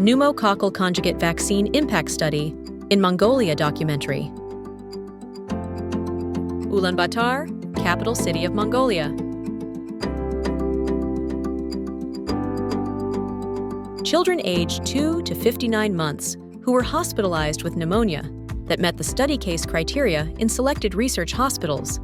Pneumococcal Conjugate Vaccine Impact Study in Mongolia documentary. Ulaanbaatar, capital city of Mongolia. Children aged 2 to 59 months who were hospitalized with pneumonia that met the study case criteria in selected research hospitals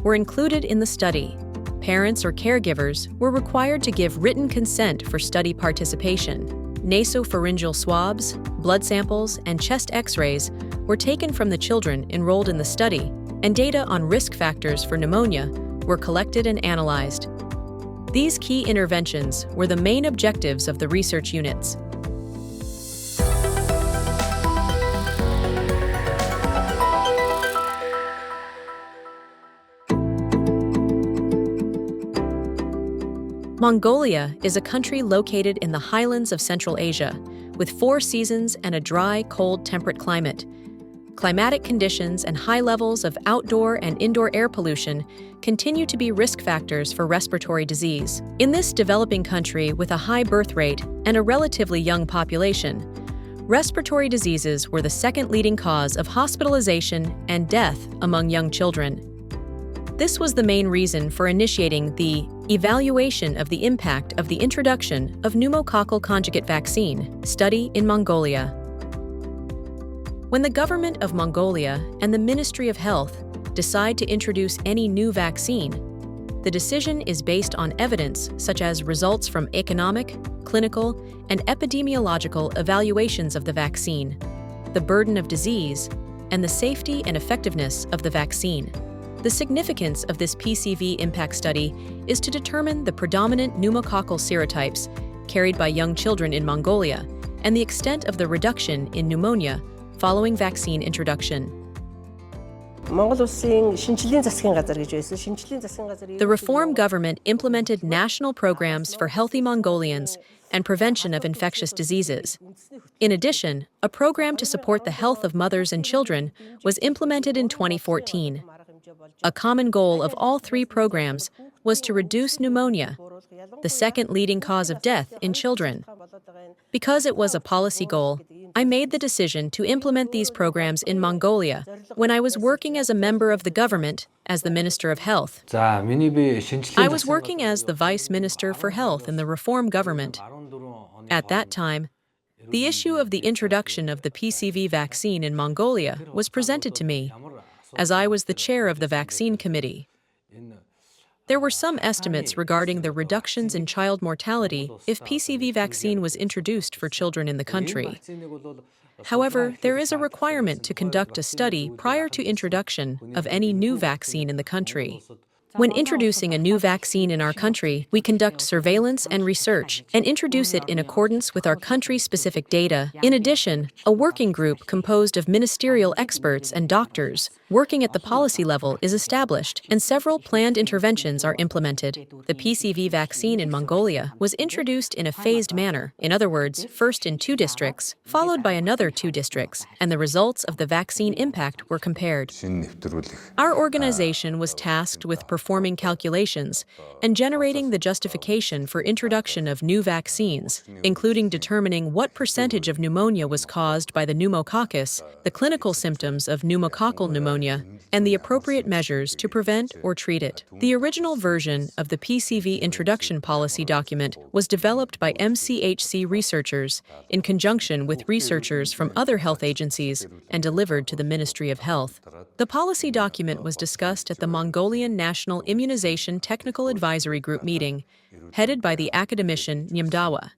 were included in the study. Parents or caregivers were required to give written consent for study participation. Nasopharyngeal swabs, blood samples, and chest X-rays were taken from the children enrolled in the study, and data on risk factors for pneumonia were collected and analyzed. These key interventions were the main objectives of the research units. Mongolia is a country located in the highlands of Central Asia, with 4 seasons and a dry, cold, temperate climate. Climatic conditions and high levels of outdoor and indoor air pollution continue to be risk factors for respiratory disease. In this developing country with a high birth rate and a relatively young population, respiratory diseases were the second leading cause of hospitalization and death among young children. This was the main reason for initiating the evaluation of the impact of the introduction of pneumococcal conjugate vaccine study in Mongolia. When the government of Mongolia and the Ministry of Health decide to introduce any new vaccine, the decision is based on evidence such as results from economic, clinical, and epidemiological evaluations of the vaccine, the burden of disease, and the safety and effectiveness of the vaccine. The significance of this PCV impact study is to determine the predominant pneumococcal serotypes carried by young children in Mongolia and the extent of the reduction in pneumonia following vaccine introduction. The reform government implemented national programs for healthy Mongolians and prevention of infectious diseases. In addition, a program to support the health of mothers and children was implemented in 2014. A common goal of all 3 programs was to reduce pneumonia, the second leading cause of death in children. Because it was a policy goal, I made the decision to implement these programs in Mongolia when I was working as a member of the government as the Minister of Health. I was working as the Vice Minister for Health in the reform government. At that time, the issue of the introduction of the PCV vaccine in Mongolia was presented to me, as I was the chair of the vaccine committee. There were some estimates regarding the reductions in child mortality if PCV vaccine was introduced for children in the country. However, there is a requirement to conduct a study prior to introduction of any new vaccine in the country. When introducing a new vaccine in our country, we conduct surveillance and research and introduce it in accordance with our country-specific data. In addition, a working group composed of ministerial experts and doctors working at the policy level is established, and several planned interventions are implemented. The PCV vaccine in Mongolia was introduced in a phased manner, in other words, first in 2 districts, followed by another 2 districts, and the results of the vaccine impact were compared. Our organization was tasked with performing calculations and generating the justification for introduction of new vaccines, including determining what percentage of pneumonia was caused by the pneumococcus, the clinical symptoms of pneumococcal pneumonia, and the appropriate measures to prevent or treat it. The original version of the PCV introduction policy document was developed by MCHC researchers in conjunction with researchers from other health agencies and delivered to the Ministry of Health. The policy document was discussed at the Mongolian National Immunization Technical Advisory Group meeting, headed by the academician Nyamdawa.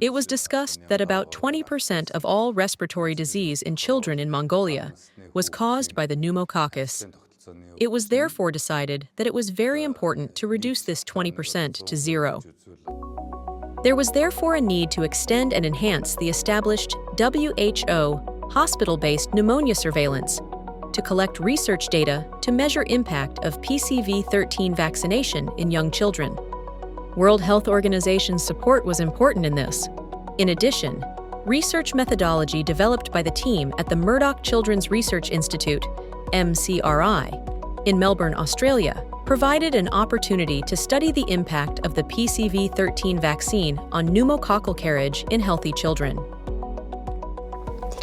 It was discussed that about 20% of all respiratory disease in children in Mongolia was caused by the pneumococcus. It was therefore decided that it was very important to reduce this 20% to 0. There was therefore a need to extend and enhance the established WHO hospital-based pneumonia surveillance to collect research data to measure impact of PCV-13 vaccination in young children. World Health Organization's support was important in this. In addition, research methodology developed by the team at the Murdoch Children's Research Institute, MCRI, in Melbourne, Australia, provided an opportunity to study the impact of the PCV-13 vaccine on pneumococcal carriage in healthy children.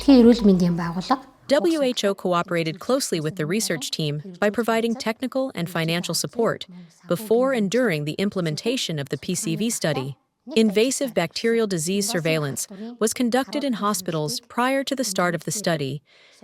Дэлхийн эрүүл мэндийн байгууллага WHO cooperated closely with the research team by providing technical and financial support before and during the implementation of the PCV study. Invasive bacterial disease surveillance was conducted in hospitals prior to the start of the study,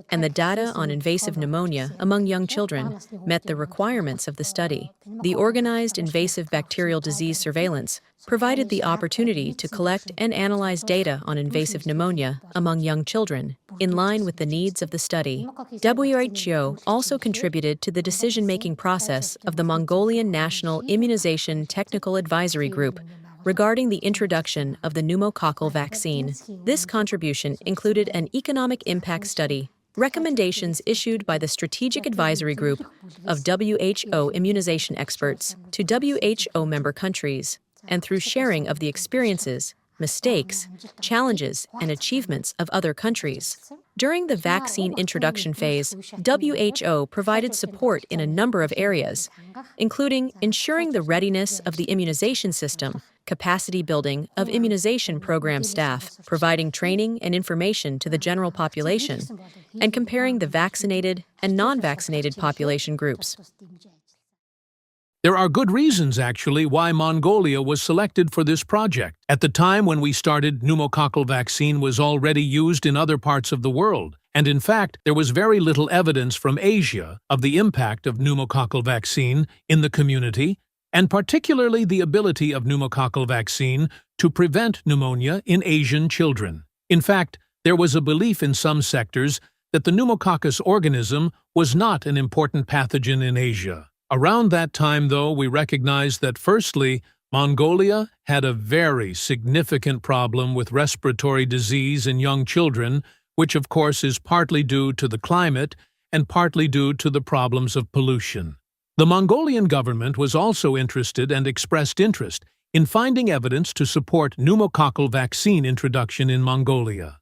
and the data on invasive pneumonia among young children met the requirements of the study. The organized invasive bacterial disease surveillance provided the opportunity to collect and analyze data on invasive pneumonia among young children, in line with the needs of the study. WHO also contributed to the decision-making process of the Mongolian National Immunization Technical Advisory Group regarding the introduction of the pneumococcal vaccine. This contribution included an economic impact study, recommendations issued by the Strategic Advisory Group of WHO immunization experts to WHO member countries, and through sharing of the experiences, mistakes, challenges, and achievements of other countries. During the vaccine introduction phase, WHO provided support in a number of areas, including ensuring the readiness of the immunization system, capacity building of immunization program staff, providing training and information to the general population, and comparing the vaccinated and non-vaccinated population groups. There are good reasons, actually, why Mongolia was selected for this project. At the time when we started, pneumococcal vaccine was already used in other parts of the world, and in fact, there was very little evidence from Asia of the impact of pneumococcal vaccine in the community, and particularly the ability of pneumococcal vaccine to prevent pneumonia in Asian children. In fact, there was a belief in some sectors that the pneumococcus organism was not an important pathogen in Asia. Around that time, though, we recognized that, firstly, Mongolia had a very significant problem with respiratory disease in young children, which of course is partly due to the climate and partly due to the problems of pollution. The Mongolian government was also interested and expressed interest in finding evidence to support pneumococcal vaccine introduction in Mongolia.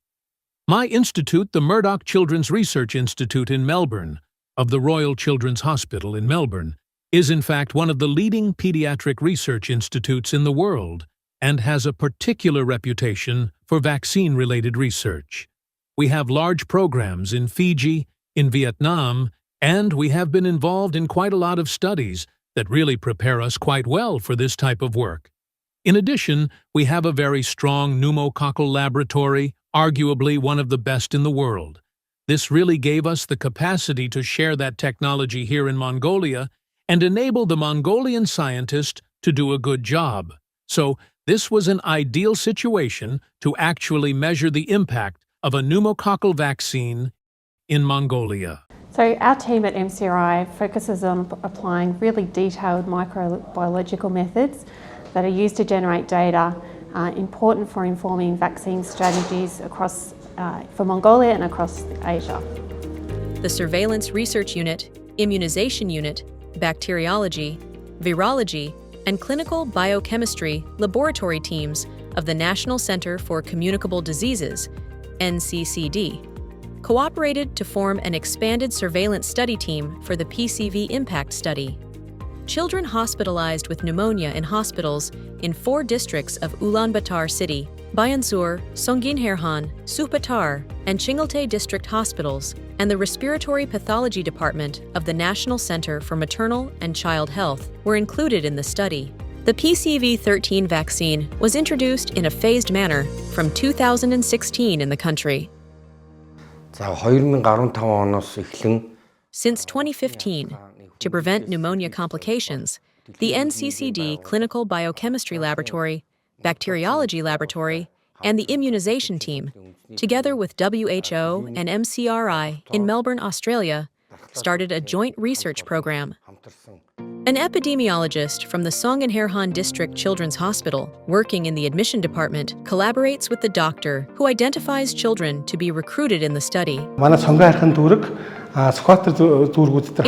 My institute, the Murdoch Children's Research Institute in Melbourne, of the Royal Children's Hospital in Melbourne, is in fact one of the leading pediatric research institutes in the world and has a particular reputation for vaccine-related research. We have large programs in Fiji, in Vietnam, and we have been involved in quite a lot of studies that really prepare us quite well for this type of work. In addition, we have a very strong pneumococcal laboratory, arguably one of the best in the world. This really gave us the capacity to share that technology here in Mongolia and enable the Mongolian scientists to do a good job. So, this was an ideal situation to actually measure the impact of a pneumococcal vaccine in Mongolia. So our team at MCRI focuses on applying really detailed microbiological methods that are used to generate data important for informing vaccine strategies across for Mongolia and across Asia. The Surveillance Research Unit, Immunization Unit, Bacteriology, Virology, and Clinical Biochemistry laboratory teams of the National Center for Communicable Diseases, NCCD, cooperated to form an expanded surveillance study team for the PCV impact study. Children hospitalized with pneumonia in hospitals in 4 districts of Ulaanbaatar City, Bayansur, Songkhinherhan, Sukhbatar, and Chingalte district hospitals, and the Respiratory Pathology Department of the National Center for Maternal and Child Health were included in the study. The PCV-13 vaccine was introduced in a phased manner from 2016 in the country. Since 2015, to prevent pneumonia complications, the NCCD Clinical Biochemistry Laboratory, Bacteriology Laboratory, and the Immunization Team, together with WHO and MCRI in Melbourne, Australia, started a joint research program. An epidemiologist from the Songkhinherhan District Children's Hospital, working in the admission department, collaborates with the doctor who identifies children to be recruited in the study. In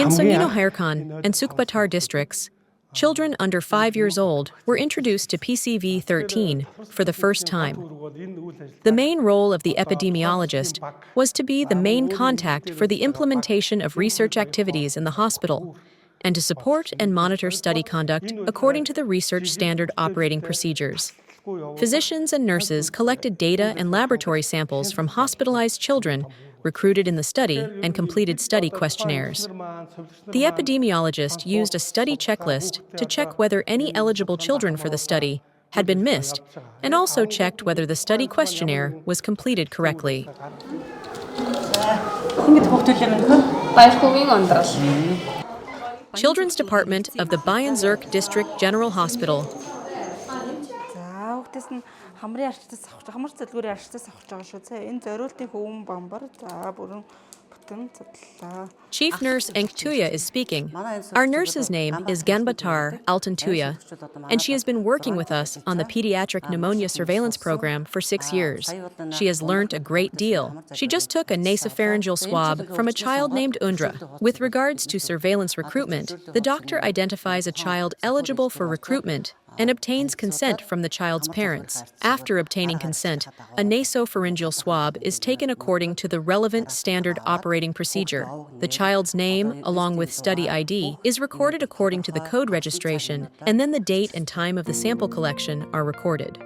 Songkhinherhan and Sukhbatar districts, children under 5 years old were introduced to PCV-13 for the first time. The main role of the epidemiologist was to be the main contact for the implementation of research activities in the hospital and to support and monitor study conduct according to the research standard operating procedures. Physicians and nurses collected data and laboratory samples from hospitalized children recruited in the study and completed study questionnaires. The epidemiologist used a study checklist to check whether any eligible children for the study had been missed and also checked whether the study questionnaire was completed correctly. Children's Department of the Bayan-Zirk District General Hospital. Chief Nurse Eng is speaking. Our nurse's name is Ganbatar Altantuya, and she has been working with us on the pediatric pneumonia surveillance program for 6 years. She has learnt a great deal. She just took a nasopharyngeal swab from a child named Undra. With regards to surveillance recruitment, the doctor identifies a child eligible for recruitment and obtains consent from the child's parents. After obtaining consent, a nasopharyngeal swab is taken according to the relevant standard operating procedure. The child's name, along with study ID, is recorded according to the code registration, and then the date and time of the sample collection are recorded.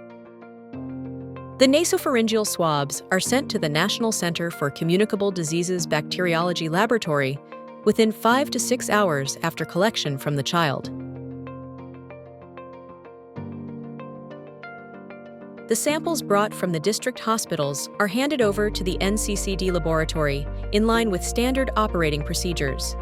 The nasopharyngeal swabs are sent to the National Center for Communicable Diseases Bacteriology Laboratory within 5 to 6 hours after collection from the child. The samples brought from the district hospitals are handed over to the NCCD laboratory in line with standard operating procedures.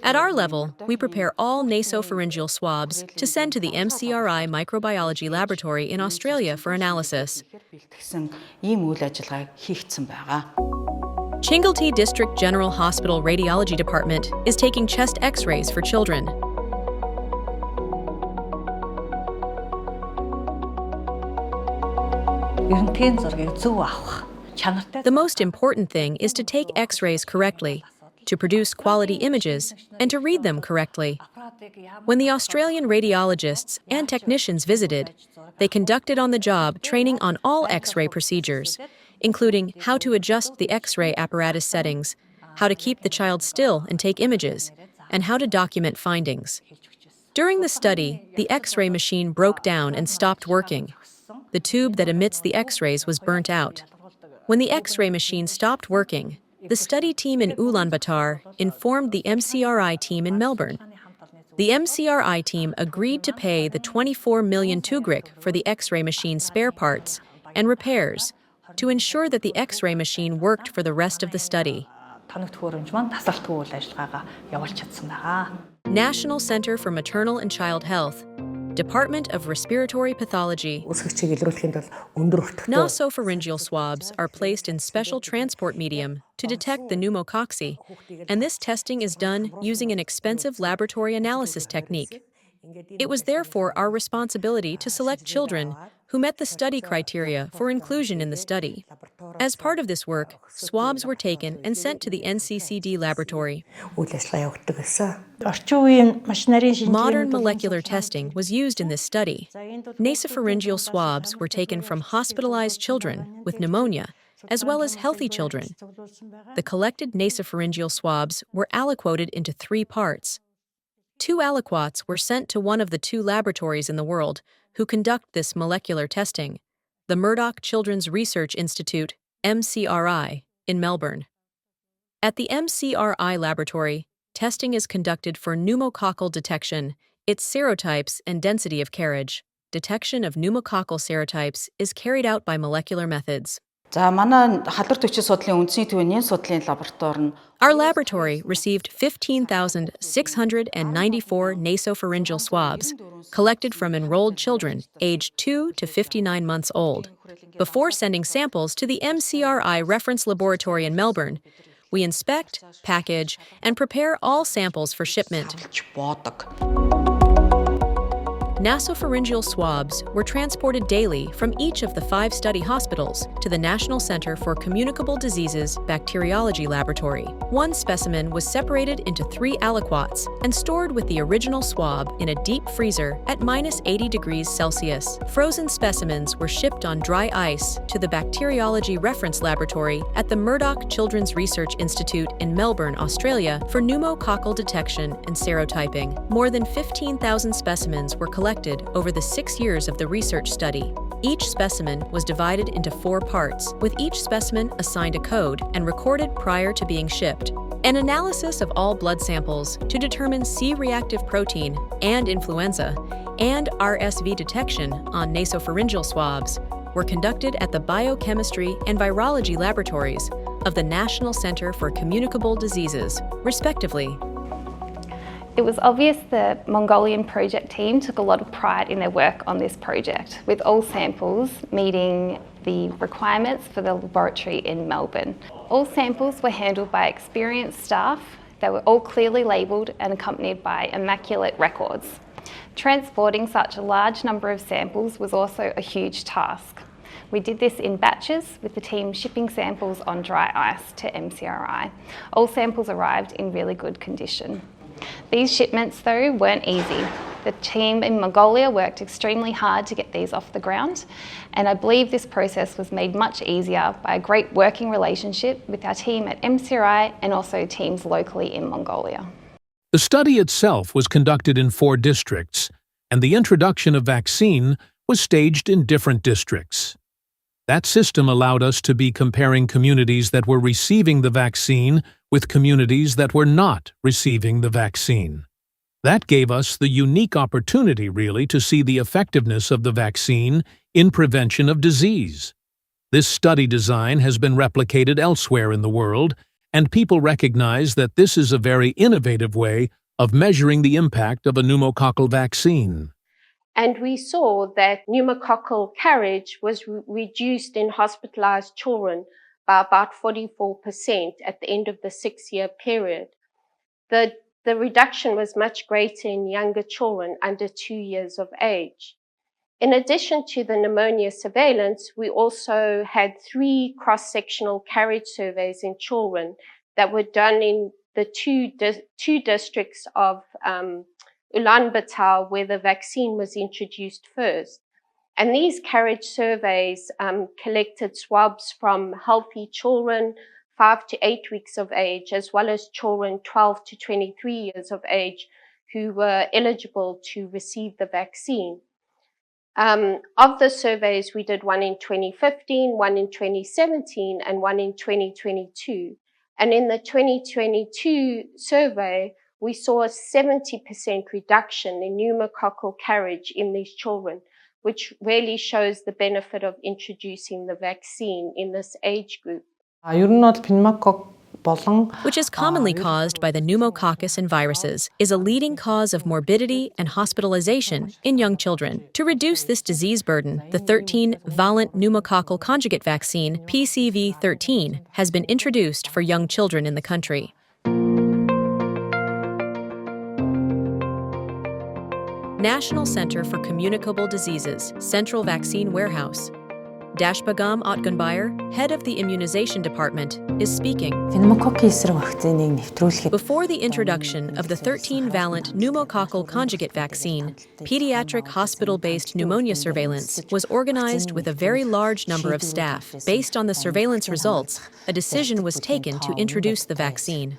At our level, we prepare all nasopharyngeal swabs to send to the MCRI Microbiology Laboratory in Australia for analysis. Chingalti District General Hospital Radiology Department is taking chest X-rays for children. The most important thing is to take X-rays correctly, to produce quality images, and to read them correctly. When the Australian radiologists and technicians visited, they conducted on-the-job training on all X-ray procedures, including how to adjust the X-ray apparatus settings, how to keep the child still and take images, and how to document findings. During the study, the X-ray machine broke down and stopped working. The tube that emits the X-rays was burnt out. When the X-ray machine stopped working, the study team in Ulaanbaatar informed the MCRI team in Melbourne. The MCRI team agreed to pay the 24 million tugrik for the X-ray machine's spare parts and repairs to ensure that the X-ray machine worked for the rest of the study. National Center for Maternal and Child Health, Department of Respiratory Pathology. Nasopharyngeal swabs are placed in special transport medium to detect the pneumococci, and this testing is done using an expensive laboratory analysis technique. It was therefore our responsibility to select children who met the study criteria for inclusion in the study. As part of this work, swabs were taken and sent to the NCCD laboratory. Modern molecular testing was used in this study. Nasopharyngeal swabs were taken from hospitalized children with pneumonia, as well as healthy children. The collected nasopharyngeal swabs were aliquoted into 3 parts. 2 aliquots were sent to one of the 2 laboratories in the world who conduct this molecular testing, the Murdoch Children's Research Institute, MCRI, in Melbourne. At the MCRI laboratory, testing is conducted for pneumococcal detection, its serotypes and density of carriage. Detection of pneumococcal serotypes is carried out by molecular methods. Our laboratory received 15,694 nasopharyngeal swabs collected from enrolled children aged 2 to 59 months old. Before sending samples to the MCRI reference laboratory in Melbourne, we inspect, package, and prepare all samples for shipment. Nasopharyngeal swabs were transported daily from each of the 5 study hospitals to the National Center for Communicable Diseases Bacteriology Laboratory. One specimen was separated into 3 aliquots and stored with the original swab in a deep freezer at -80 degrees Celsius. Frozen specimens were shipped on dry ice to the Bacteriology Reference Laboratory at the Murdoch Children's Research Institute in Melbourne, Australia, for pneumococcal detection and serotyping. More than 15,000 specimens were collected over the 6 years of the research study. Each specimen was divided into 4 parts, with each specimen assigned a code and recorded prior to being shipped. An analysis of all blood samples to determine C-reactive protein and influenza and RSV detection on nasopharyngeal swabs were conducted at the Biochemistry and Virology laboratories of the National Center for Communicable Diseases, respectively. It was obvious the Mongolian project team took a lot of pride in their work on this project, with all samples meeting the requirements for the laboratory in Melbourne. All samples were handled by experienced staff. They were all clearly labelled and accompanied by immaculate records. Transporting such a large number of samples was also a huge task. We did this in batches, with the team shipping samples on dry ice to MCRI. All samples arrived in really good condition. These shipments, though, weren't easy. The team in Mongolia worked extremely hard to get these off the ground, and I believe this process was made much easier by a great working relationship with our team at MCRI and also teams locally in Mongolia. The study itself was conducted in 4 districts, and the introduction of vaccine was staged in different districts. That system allowed us to be comparing communities that were receiving the vaccine with communities that were not receiving the vaccine. That gave us the unique opportunity, really, to see the effectiveness of the vaccine in prevention of disease. This study design has been replicated elsewhere in the world, and people recognize that this is a very innovative way of measuring the impact of a pneumococcal vaccine. And we saw that pneumococcal carriage was reduced in hospitalized children by about 44% at the end of the 6-year period. The reduction was much greater in younger children under 2 years of age. In addition to the pneumonia surveillance, we also had 3 cross-sectional carriage surveys in children that were done in the two districts of Ulaanbaatar, where the vaccine was introduced first. And these carriage surveys collected swabs from healthy children 5 to 8 weeks of age, as well as children 12 to 23 years of age who were eligible to receive the vaccine. Of the surveys, we did one in 2015, one in 2017, and one in 2022. And in the 2022 survey, we saw a 70% reduction in pneumococcal carriage in these children, which really shows the benefit of introducing the vaccine in this age group. Which is commonly caused by the pneumococcus and viruses, is a leading cause of morbidity and hospitalization in young children. To reduce this disease burden, the 13-valent pneumococcal conjugate vaccine, PCV-13, has been introduced for young children in the country. National Center for Communicable Diseases, Central Vaccine Warehouse. Dashbagam Otgunbayer, head of the immunization department, is speaking. Before the introduction of the 13-valent pneumococcal conjugate vaccine, pediatric hospital-based pneumonia surveillance was organized with a very large number of staff. Based on the surveillance results, a decision was taken to introduce the vaccine.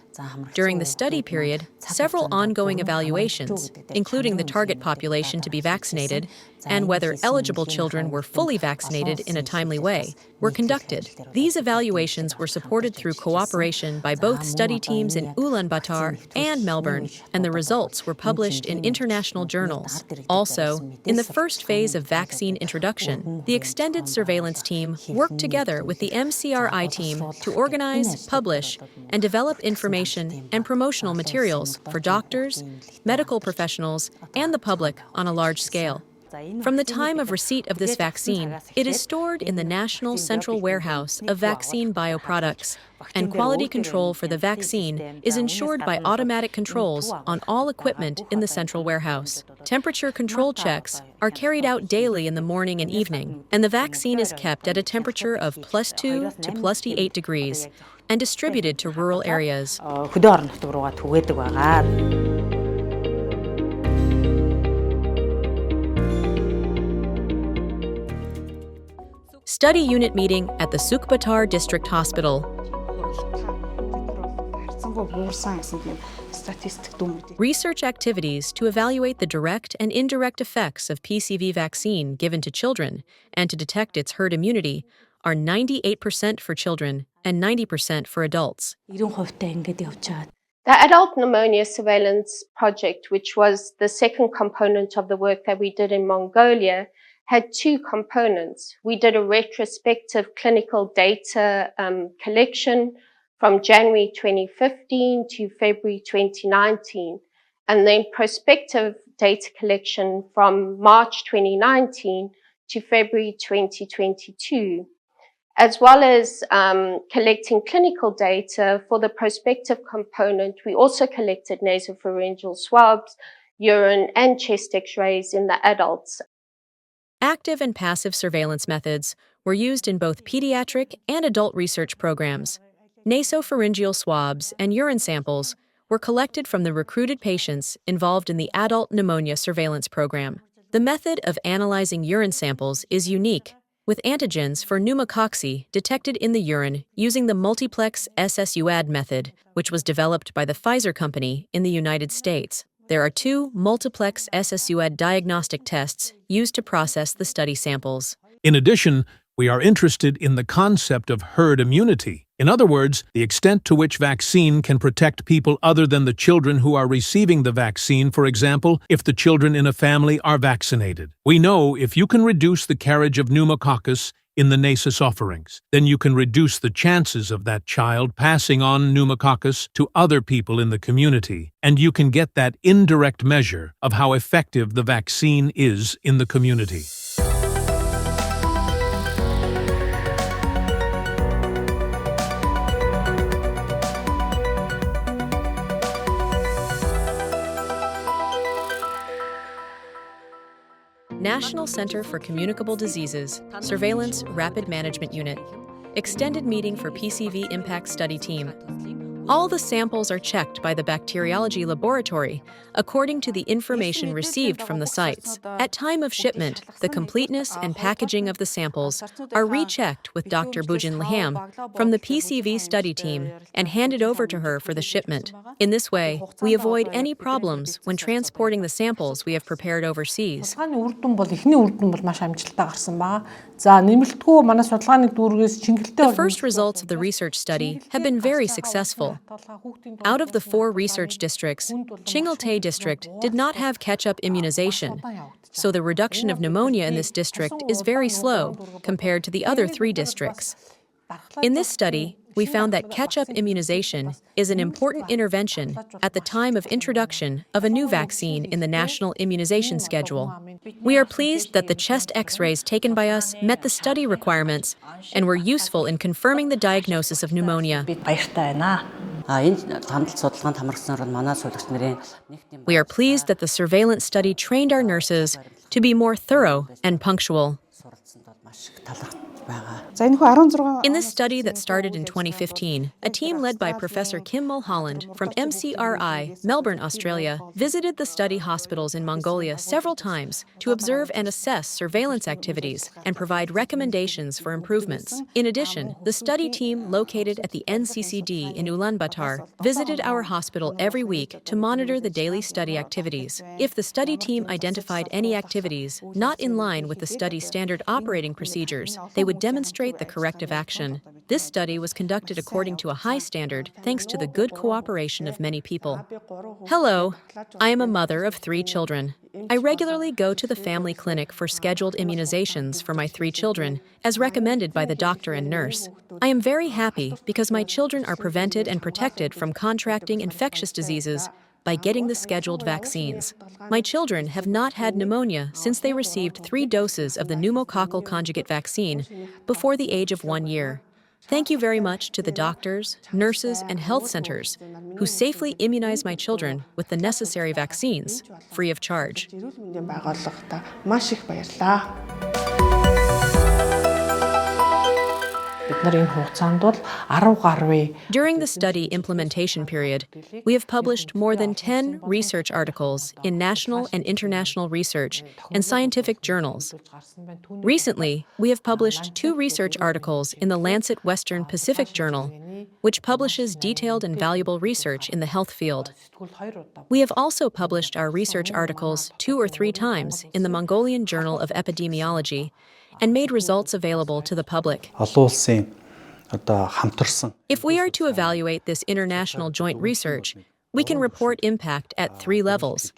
During the study period, several ongoing evaluations, including the target population to be vaccinated and whether eligible children were fully vaccinated in a timely way, were conducted. These evaluations were supported through cooperation by both study teams in Ulaanbaatar and Melbourne, and the results were published in international journals. Also, in the first phase of vaccine introduction, the extended surveillance team worked together with the MCRI team to organize, publish, and develop information and promotional materials for doctors, medical professionals, and the public on a large scale. From the time of receipt of this vaccine, it is stored in the National Central Warehouse of Vaccine Bioproducts, and quality control for the vaccine is ensured by automatic controls on all equipment in the central warehouse. Temperature control checks are carried out daily in the morning and evening, and the vaccine is kept at a temperature of +2 to +8 degrees and distributed to rural areas. Study unit meeting at the Sukbatar District Hospital. Research activities to evaluate the direct and indirect effects of PCV vaccine given to children and to detect its herd immunity are 98% for children and 90% for adults. The Adult Pneumonia Surveillance Project, which was the second component of the work that we did in Mongolia, had two components. We did a retrospective clinical data collection from January 2015 to February 2019, and then prospective data collection from March 2019 to February 2022, as well as collecting clinical data for the prospective component. We also collected nasopharyngeal swabs, urine, and chest x-rays in the adults. Active and passive surveillance methods were used in both pediatric and adult research programs. Nasopharyngeal swabs and urine samples were collected from the recruited patients involved in the Adult Pneumonia Surveillance Program. The method of analyzing urine samples is unique, with antigens for pneumococci detected in the urine using the multiplex SSUAD method, which was developed by the Pfizer company in the United States. There are two multiplex SSUAD diagnostic tests used to process the study samples. In addition, we are interested in the concept of herd immunity. In other words, the extent to which vaccine can protect people other than the children who are receiving the vaccine, for example, if the children in a family are vaccinated. We know if you can reduce the carriage of pneumococcus in the nasopharynx, then you can reduce the chances of that child passing on pneumococcus to other people in the community, and you can get that indirect measure of how effective the vaccine is in the community. National Center for Communicable Diseases, Surveillance Rapid Management Unit, Extended Meeting for PCV Impact Study Team. All the samples are checked by the bacteriology laboratory according to the information received from the sites. At time of shipment, the completeness and packaging of the samples are rechecked with Dr. Bujin Lham from the PCV study team and handed over to her for the shipment. In this way, we avoid any problems when transporting the samples we have prepared overseas. The first results of the research study have been very successful. Out of the 4 research districts, Chingalte district did not have catch-up immunization, so the reduction of pneumonia in this district is very slow compared to the other 3 districts. In this study, we found that catch-up immunization is an important intervention at the time of introduction of a new vaccine in the National Immunization Schedule. We are pleased that the chest X-rays taken by us met the study requirements and were useful in confirming the diagnosis of pneumonia. We are pleased that the surveillance study trained our nurses to be more thorough and punctual. In this study that started in 2015, a team led by Professor Kim Mulholland from MCRI, Melbourne, Australia, visited the study hospitals in Mongolia several times to observe and assess surveillance activities and provide recommendations for improvements. In addition, the study team located at the NCCD in Ulaanbaatar visited our hospital every week to monitor the daily study activities. If the study team identified any activities not in line with the study's standard operating procedures, they would demonstrate the corrective action. This study was conducted according to a high standard thanks to the good cooperation of many people. Hello, I am a mother of 3 children. I regularly go to the family clinic for scheduled immunizations for my 3 children, as recommended by the doctor and nurse. I am very happy because my children are prevented and protected from contracting infectious diseases by getting the scheduled vaccines. My children have not had pneumonia since they received 3 doses of the pneumococcal conjugate vaccine before the age of 1 year. Thank you very much to the doctors, nurses, and health centers who safely immunize my children with the necessary vaccines, free of charge. During the study implementation period, we have published more than 10 research articles in national and international research and scientific journals. Recently, we have published 2 research articles in the Lancet Western Pacific Journal, which publishes detailed and valuable research in the health field. We have also published our research articles 2 or 3 times in the Mongolian Journal of Epidemiology and made results available to the public. If we are to evaluate this international joint research, we can report impact at 3 levels.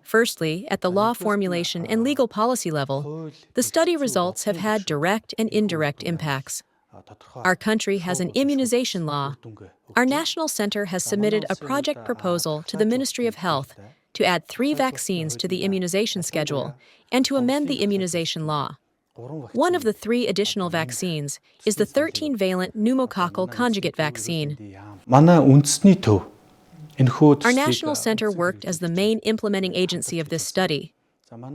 Firstly, at the law formulation and legal policy level, the study results have had direct and indirect impacts. Our country has an immunization law. Our national center has submitted a project proposal to the Ministry of Health to add 3 vaccines to the immunization schedule and to amend the immunization law. One of the 3 additional vaccines is the 13-valent pneumococcal conjugate vaccine. Our national center worked as the main implementing agency of this study.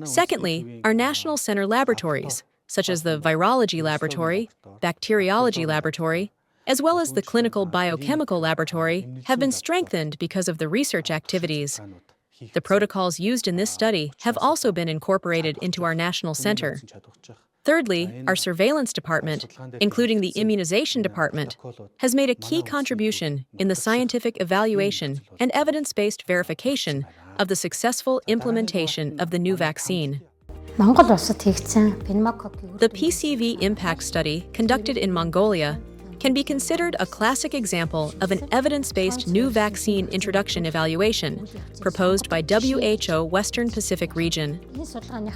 Secondly, our national center laboratories, such as the virology laboratory, bacteriology laboratory, as well as the clinical biochemical laboratory, have been strengthened because of the research activities. The protocols used in this study have also been incorporated into our national center. Thirdly, our surveillance department, including the immunization department, has made a key contribution in the scientific evaluation and evidence-based verification of the successful implementation of the new vaccine. The PCV impact study conducted in Mongolia can be considered a classic example of an evidence-based new vaccine introduction evaluation proposed by WHO Western Pacific Region.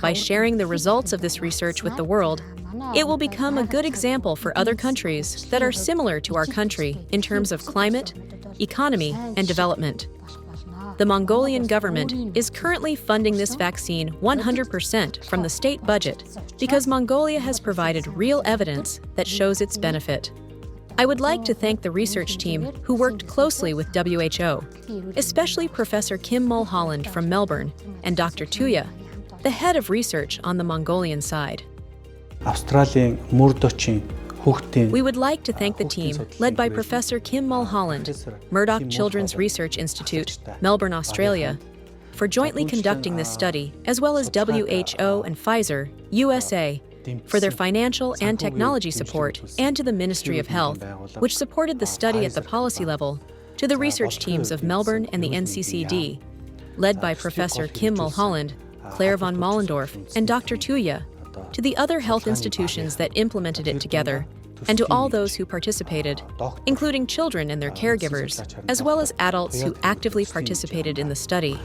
By sharing the results of this research with the world, it will become a good example for other countries that are similar to our country in terms of climate, economy, and development. The Mongolian government is currently funding this vaccine 100% from the state budget because Mongolia has provided real evidence that shows its benefit. I would like to thank the research team who worked closely with WHO, especially Professor Kim Mulholland from Melbourne and Dr. Tuya, the head of research on the Mongolian side. We would like to thank the team led by Professor Kim Mulholland, Murdoch Children's Research Institute, Melbourne, Australia, for jointly conducting this study, as well as WHO and Pfizer, USA, for their financial and technology support, and to the Ministry of Health, which supported the study at the policy level, to the research teams of Melbourne and the NCCD, led by Professor Kim Mulholland, Claire von Mollendorf, and Dr. Tuya, to the other health institutions that implemented it together, and to all those who participated, including children and their caregivers, as well as adults who actively participated in the study.